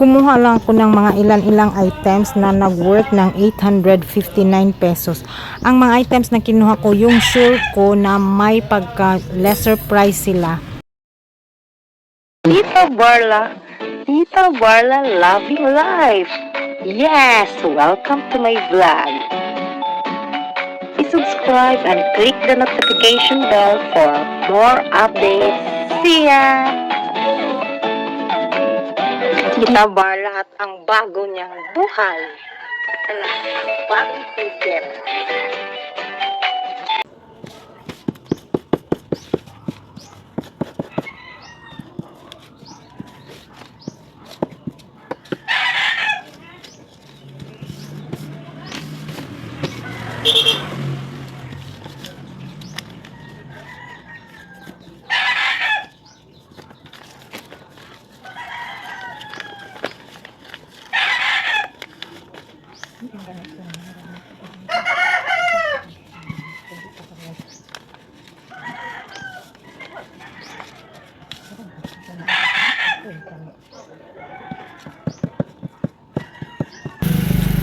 Kumuha lang ako ng mga ilan-ilang items na nag-worth ng 859 pesos. Ang mga items na kinuha ko, yung sure ko na may pagka lesser price sila. Tita Barla loving life. Yes, welcome to my vlog. Please subscribe and click the notification bell for more updates. See ya! Tita Barla at ang bago niyang buhay. Bagong ticket.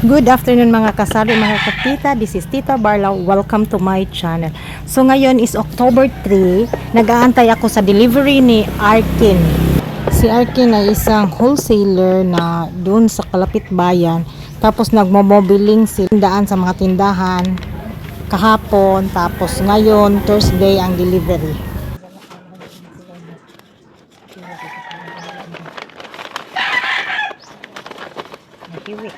Good afternoon mga kasari, mga katita. This is Tita Barla. Welcome to my channel. So ngayon is October 3. Nag-aantay ako sa delivery ni Arkin. Si Arkin ay isang wholesaler na doon sa kalapit bayan. Tapos nagmo-mobiling sila sa mga tindahan kahapon. Tapos ngayon, Thursday, ang delivery. Nakiwi.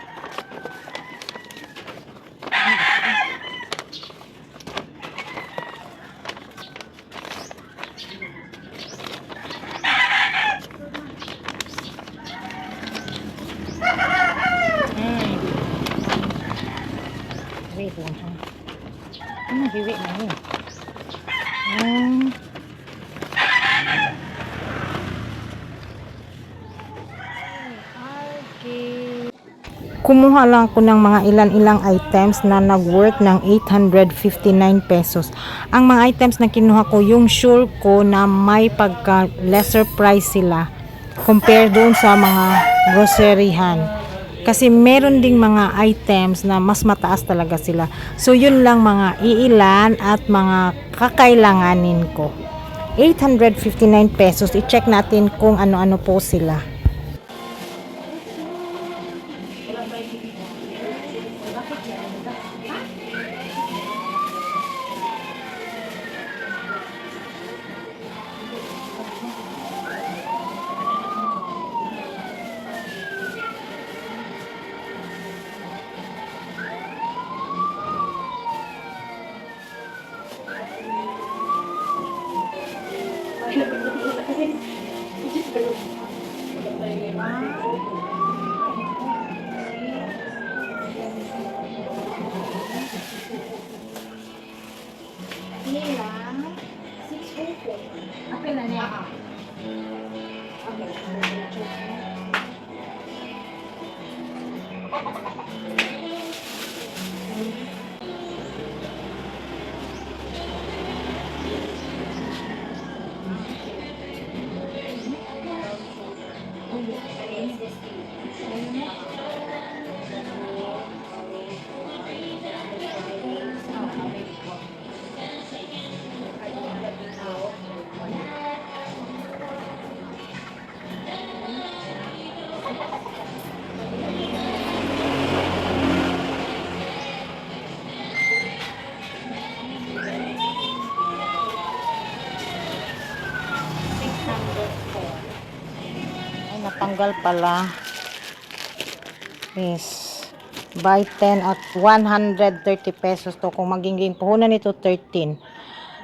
Wait lang ha. Hiwi na yun. Kumuha lang ako ng mga ilan-ilang items na nag-worth ng 859 pesos. Ang mga items na kinuha ko, yung sure ko na may pagka lesser price sila compare doon sa mga groceryhan. Kasi meron ding mga items na mas mataas talaga sila. So yun lang mga iilan at mga kakailanganin ko. 859 pesos. I-check natin kung ano-ano po sila. Natanggal pala is buy 10 at 130 pesos to. Kung magiging puhunan nito 13,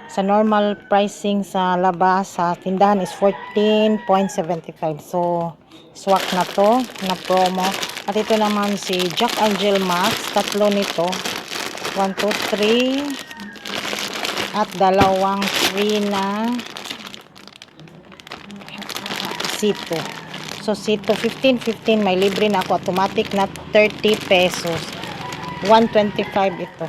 sa normal pricing sa labas sa tindahan is 14.75. so swak na to na promo. At ito naman si Jack Angel Max, tatlo nito, 1, 2, 3 at dalawang free na sito. So, sito, 15, may libre na ako. Automatic na 30 pesos. 125 ito.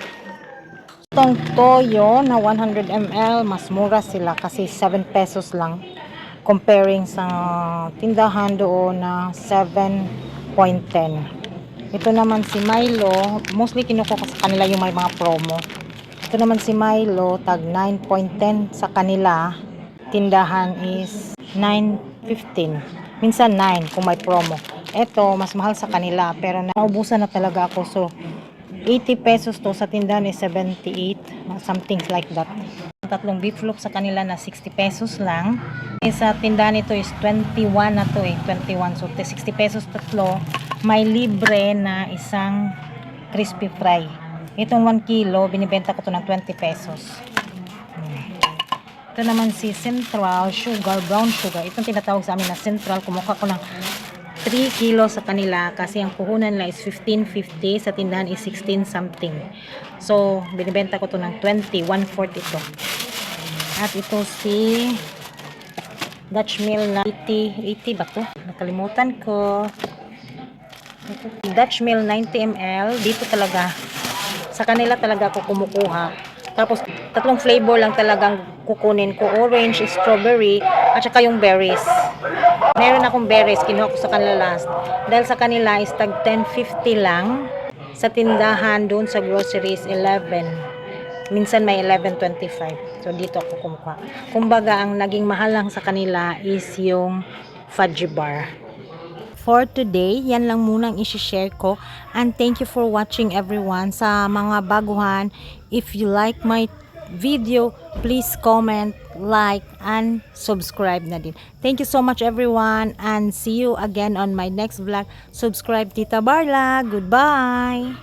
Itong toyo na 100 ml, mas mura sila kasi 7 pesos lang. comparing sa tindahan doon na 7.10. Ito naman si Milo, mostly kinukuha ko sa kanila yung may mga promo. Ito naman si Milo, tag 9.10 sa kanila, tindahan is 9.15. Minsan 9 kung may promo. Ito, mas mahal sa kanila, pero naubusan na talaga ako. So, 80 pesos to, sa tindahan is 78, something like that. Tatlong beef loaf sa kanila na 60 pesos lang. Sa tindahan ito is 21 na to 21. So 60 pesos tatlo. May libre na isang crispy fry. Itong 1 kilo, binibenta ko to ng 20 pesos. Ito naman si Central Sugar, brown sugar. Itong tinatawag sa amin na Central. Kumuha ko ng 3 kilo sa kanila kasi ang puhunan nila is 15.50, sa tindahan is 16 something. So, binibenta ko to ng 20, 1/4 ito. At ito si Dutch Mill na 80 ba to? Nakalimutan ko. Dutch Mill 90 ml. Dito talaga, sa kanila talaga ako kumukuha. Tapos, tatlong flavor lang talagang kukunin ko. Orange, strawberry, at saka yung berries. Meron akong berries, kinuha ko sa kanila last. Dahil sa kanila is tag 10.50 lang. Sa tindahan doon sa groceries 11. Minsan may 11.25. So dito ako kumuha. Kumbaga ang naging mahal lang sa kanila is yung fudgy bar. For today, yan lang munang i-share ko. And thank you for watching everyone. Sa mga baguhan, if you like my video, please comment, like, and subscribe na din. Thank you so much everyone, and see you again on my next vlog. Subscribe Tita Barla. Goodbye!